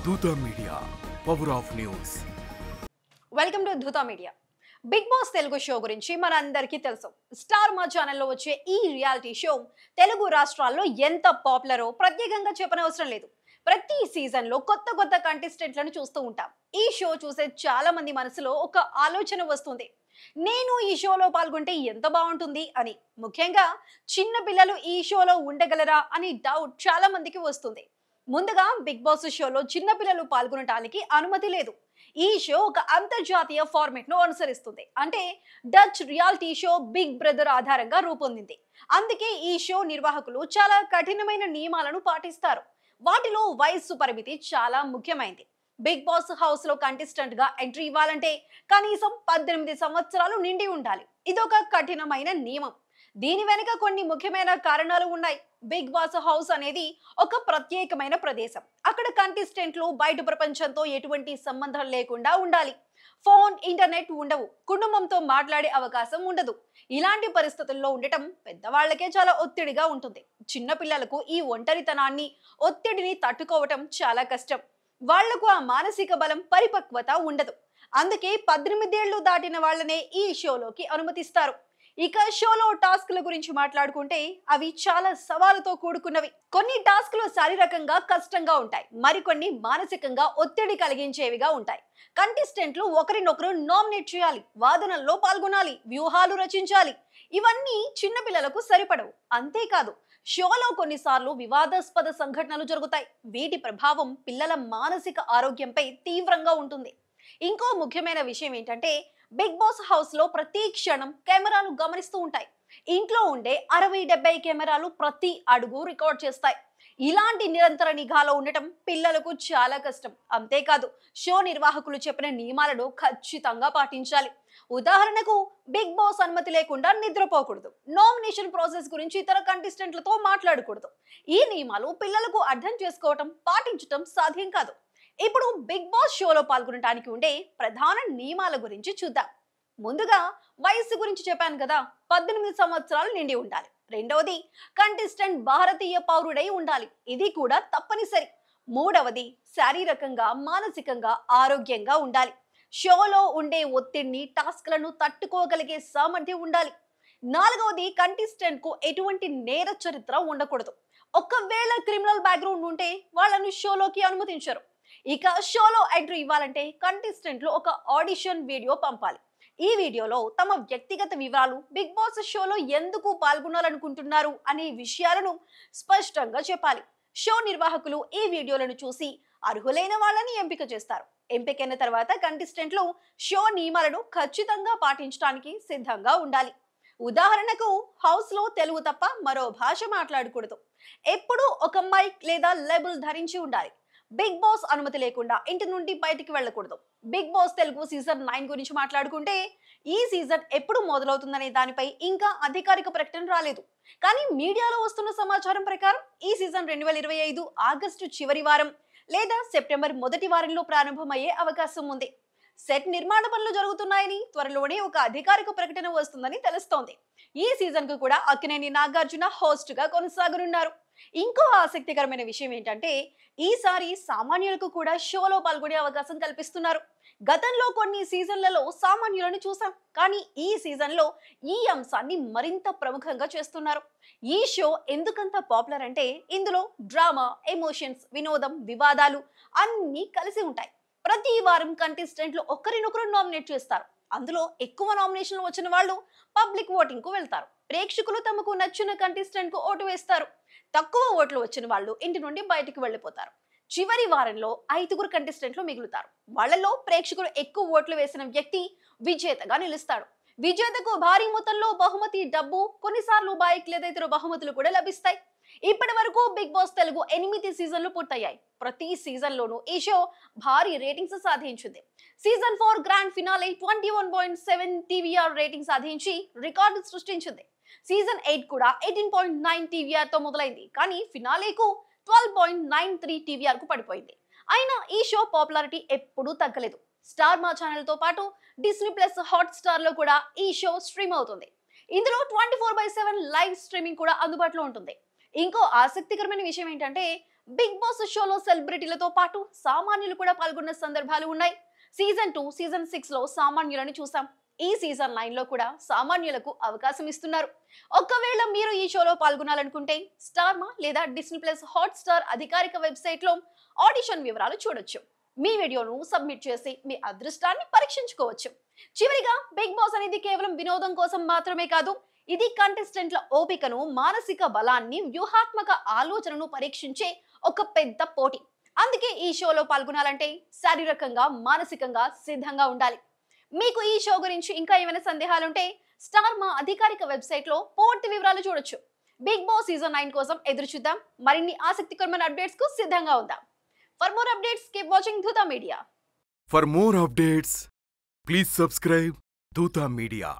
Dutta Media, Power of News. Welcome to Dhootha media. Bigg Boss Telugu show గురించి మనందరికీ తెలుసు. Star మా ఛానల్లో వచ్చే ఈ రియాలిటీ షో తెలుగు రాష్ట్రాల్లో ఎంత పాపులరో ప్రత్యేకంగా చెప్పనవసరం లేదు. ప్రతి సీజన్ లో కొత్త కొత్త కంటెస్టెంట్లను చూస్తూ ఉంటాం. ఈ షో చూసే చాలా మంది మనసులో ఒక ఆలోచన వస్తుంది, నేను ఈ షోలో పాల్గొంటే ఎంత బాగుంటుంది అని. ముఖ్యంగా చిన్న పిల్లలు ఈ షోలో ఉండగలరా అని డౌట్ చాలా మందికి వస్తుంది. ముందుగా బిగ్ బాస్ షోలో చిన్న పిల్లలు పాల్గొనడానికి అనుమతి లేదు. ఈ షో ఒక అంతర్జాతీయ ఫార్మేట్ ను అనుసరిస్తుంది. అంటే Dutch reality show Big Brother ఆధారంగా రూపొందింది. అందుకే ఈ షో నిర్వాహకులు చాలా కఠినమైన నియమాలను పాటిస్తారు. వాటిలో వయస్సు పరిమితి చాలా ముఖ్యమైనది. బిగ్ బాస్ హౌస్ లో కంటెస్టెంట్ గా ఎంట్రీ ఇవ్వాలంటే కనీసం 18 సంవత్సరాలు నిండి ఉండాలి. ఇదొక కఠినమైన నియమం. దీని వెనుక కొన్ని ముఖ్యమైన కారణాలు ఉన్నాయి. బిగ్ బాస్ హౌస్ అనేది ఒక ప్రత్యేకమైన ప్రదేశం. అక్కడ కంటెస్టెంట్లు బయట ప్రపంచంతో ఎటువంటి సంబంధం లేకుండా ఉండాలి. ఫోన్, ఇంటర్నెట్ ఉండవు. కుటుంబంతో మాట్లాడే అవకాశం ఉండదు. ఇలాంటి పరిస్థితుల్లో ఉండటం పెద్దవాళ్లకే చాలా ఒత్తిడిగా ఉంటుంది. చిన్న పిల్లలకు ఈ ఒంటరితనాన్ని, ఒత్తిడిని తట్టుకోవటం చాలా కష్టం. వాళ్లకు ఆ మానసిక బలం, పరిపక్వత ఉండదు. అందుకే 18 ఏళ్లు దాటిన వాళ్ళనే ఈ షోలోకి అనుమతిస్తారు. ఇక షోలో టాస్క్ల గురించి మాట్లాడుకుంటే అవి చాలా సవాలుతో కూడుకున్నవి. కొన్ని టాస్క్లు శారీరకంగా కష్టంగా ఉంటాయి, మరికొన్ని మానసికంగా ఒత్తిడి కలిగించేవిగా ఉంటాయి. కంటెస్టెంట్లు ఒకరినొకరు నామినేట్ చేయాలి, వాదనల్లో పాల్గొనాలి, వ్యూహాలు రచించాలి. ఇవన్నీ చిన్న పిల్లలకు సరిపడవు. అంతేకాదు, షోలో కొన్నిసార్లు వివాదాస్పద సంఘటనలు జరుగుతాయి. వీటి ప్రభావం పిల్లల మానసిక ఆరోగ్యంపై తీవ్రంగా ఉంటుంది. ఇంకో ముఖ్యమైన విషయం ఏంటంటే, బిగ్ బాస్ హౌస్ లో ప్రతి క్షణం కెమెరాలు గమనిస్తూ ఉంటాయి. ఇంట్లో ఉండే 60-70 కెమెరాలు ప్రతి అడుగు రికార్డ్ చేస్తాయి. ఇలాంటి నిరంతర నిఘాలో ఉండటం పిల్లలకు చాలా కష్టం. అంతేకాదు, షో నిర్వాహకులు చెప్పిన నియమాలను ఖచ్చితంగా పాటించాలి. ఉదాహరణకు, బిగ్ బాస్ అనుమతి లేకుండా నిద్రపోకూడదు, నామినేషన్ ప్రాసెస్ గురించి ఇతర కంటెస్టెంట్లతో మాట్లాడకూడదు. ఈ నియమాలు పిల్లలకు అర్థం చేసుకోవటం, పాటించటం సాధ్యం కాదు. ఇప్పుడు బిగ్ బాస్ షోలో పాల్గొనడానికి ఉండే ప్రధాన నియమాల గురించి చూద్దాం. ముందుగా వయస్సు గురించి చెప్పాను కదా, 18 సంవత్సరాలు నిండి ఉండాలి. రెండవది, కంటెస్టెంట్ భారతీయ పౌరుడై ఉండాలి. ఇది కూడా తప్పనిసరి. మూడవది, శారీరకంగా, మానసికంగా ఆరోగ్యంగా ఉండాలి. షోలో ఉండే ఒత్తిడిని, టాస్క్లను తట్టుకోగలిగే సామర్థ్యం ఉండాలి. నాలుగవది, కంటెస్టెంట్ కు ఎటువంటి నేర చరిత్ర ఉండకూడదు. ఒకవేళ క్రిమినల్ బ్యాక్గ్రౌండ్ ఉంటే వాళ్ళను షోలోకి అనుమతించరు. ఇక షోలో ఎంట్రీ ఇవ్వాలంటే కంటెస్టెంట్లు ఒక ఆడిషన్ వీడియో పంపాలి. ఈ వీడియోలో తమ వ్యక్తిగత వివరాలు, బిగ్ బాస్ షోలో ఎందుకు పాల్గొనాలనుకుంటున్నారు అనే విషయాలను స్పష్టంగా చెప్పాలి. షో నిర్వాహకులు ఈ వీడియోలను చూసి అర్హులైన వాళ్ళని ఎంపిక చేస్తారు. ఎంపికైన తర్వాత కంటెస్టెంట్లు షో నియమాలను ఖచ్చితంగా పాటించడానికి సిద్ధంగా ఉండాలి. ఉదాహరణకు, హౌస్ లో తెలుగు తప్ప మరో భాష మాట్లాడకూడదు. ఎప్పుడూ ఒక మైక్ లేదా లేబుల్ ధరించి ఉండాలి. బిగ్ బాస్ అనుమతి లేకుండా ఇంటి నుండి బయటికి వెళ్ళకూడదు. బిగ్ బాస్ తెలుగు సీజన్ 9 గురించి మాట్లాడుకుంటే, ఈ సీజన్ ఎప్పుడు మొదలవుతుందనే దానిపై ఇంకా అధికారిక ప్రకటన రాలేదు. కానీ మీడియాలో వస్తున్న సమాచారం ప్రకారం ఈ సీజన్ 2025 ఆగస్టు చివరి వారం లేదా సెప్టెంబర్ మొదటి వారంలో ప్రారంభమయ్యే అవకాశం ఉంది. సెట్ నిర్మాణ పనులు జరుగుతున్నాయని, త్వరలోనే ఒక అధికారిక ప్రకటన వస్తుందని తెలుస్తోంది. ఈ సీజన్ కు కూడా అక్కినేని నాగార్జున హోస్ట్ గా కొనసాగనున్నారు. ఇంకో ఆసక్తికరమైన విషయం ఏంటంటే, ఈసారి సామాన్యులకు కూడా షోలో పాల్గొనే అవకాశం కల్పిస్తున్నారు. గతంలో కొన్ని సీజన్లలో సామాన్యులను చూసాం, కానీ ఈ సీజన్ లో ఈ అంశాన్ని మరింత ప్రముఖంగా చేస్తున్నారు. ఈ షో ఎందుకంత పాపులర్ అంటే, ఇందులో డ్రామా, ఎమోషన్స్, వినోదం, వివాదాలు అన్ని కలిసి ఉంటాయి. ప్రతి వారం కంటెస్టెంట్లు ఒకరినొకరు నామినేట్ చేస్తారు. అందులో ఎక్కువ నామినేషన్లు వచ్చిన వాళ్ళు పబ్లిక్ ఓటింగ్ కు వెళ్తారు. ప్రేక్షకులు తమకు నచ్చిన కంటెస్టెంట్ కు ఓటు వేస్తారు. తక్కువ ఓట్లు వచ్చిన వాళ్ళు ఇంటి నుండి బయటికి వెళ్లిపోతారు. చివరి వారంలో 5గురు కంటెస్టెంట్లు మిగులుతారు. వాళ్లలో ప్రేక్షకులు ఎక్కువ ఓట్లు వేసిన వ్యక్తి విజేతగా నిలుస్తాడు. విజేతకు భారీ మొత్తంలో బహుమతి, డబ్బు, కొన్నిసార్లు బైక్ లేదా ఇతర బహుమతులు కూడా లభిస్తాయి. ఇప్పటి వరకు బిగ్ బాస్ తెలుగు 8 సీజన్లు పూర్తయ్యాయి. ప్రతి సీజన్ లోనూ ఈ షో భారీ రేటింగ్స్ సాధించింది. Season 4 grand finale 21.7 TVR rating సాధించి రికార్డు సృష్టించింది. సీజన్ 8 కూడా 18.9 టీవీఆర్ తో మొదలైంది, కానీ ఫినాలేకు 12.93 టీవీఆర్ కు పడిపోయింది. అయినా ఈ షో పాపులారిటీ ఎప్పుడూ తగ్గలేదు. స్టార్ మా ఛానల్ తో పాటు డిస్నీ ప్లస్, హాట్ స్టార్ లో కూడా ఈ షో స్ట్రీమ్ అవుతుంది. ఇందులో 24/7 లైవ్ స్ట్రీమింగ్ కూడా అందుబాటులో ఉంటుంది. ఇంకో ఆసక్తికరమైన విషయం ఏంటంటే, బిగ్ బాస్ షోలో సెలబ్రిటీలతో పాటు సామాన్యులు కూడా పాల్గొన్న సందర్భాలు ఉన్నాయి. సీజన్ 2, సీజన్ 6 లో సామాన్యులను చూసాం. ఈ సీజన్ 9 లో కూడా సామాన్యులకు అవకాశం ఇస్తున్నారు. ఒకవేళ మీరు ఈ షోలో పాల్గొనాలనుకుంటే స్టార్ మా లేదా డిస్నీ ప్లస్ హాట్ స్టార్ అధికారిక వెబ్సైట్ లో ఆడిషన్ వివరాలు చూడొచ్చు. మీ వీడియోను సబ్మిట్ చేసి మీ అదృష్టాన్ని పరీక్షించుకోవచ్చు. చివరిగా బిగ్ బాస్ అనేది కేవలం వినోదం కోసం మాత్రమే కాదు, ఇది కంటెస్టెంట్ల ఓపికను, మానసిక బలాన్ని, వ్యూహాత్మక ఆలోచనను పరీక్షించే ఒక పెద్ద పోటీ. అందుకే ఈ షోలో పాల్గొనాలంటే శారీరకంగా, మానసికంగా సిద్ధంగా ఉండాలి. మీకు ఈ షో గురించి ఇంకా ఏమైనా సందేహాలుంటే స్టార్ మా అధికారిక వెబ్సైట్ లో పూర్తి వివరాలు చూడొచ్చు. బిగ్ బాస్ సీజన్ 9 కోసం ఎదురు చూద్దాం. మరిన్ని ఆసక్తికరమైన అప్డేట్స్ కు సిద్ధంగా ఉందాం. For more updates, keep watching Dhutha Media. For more updates, please subscribe Dhutha Media.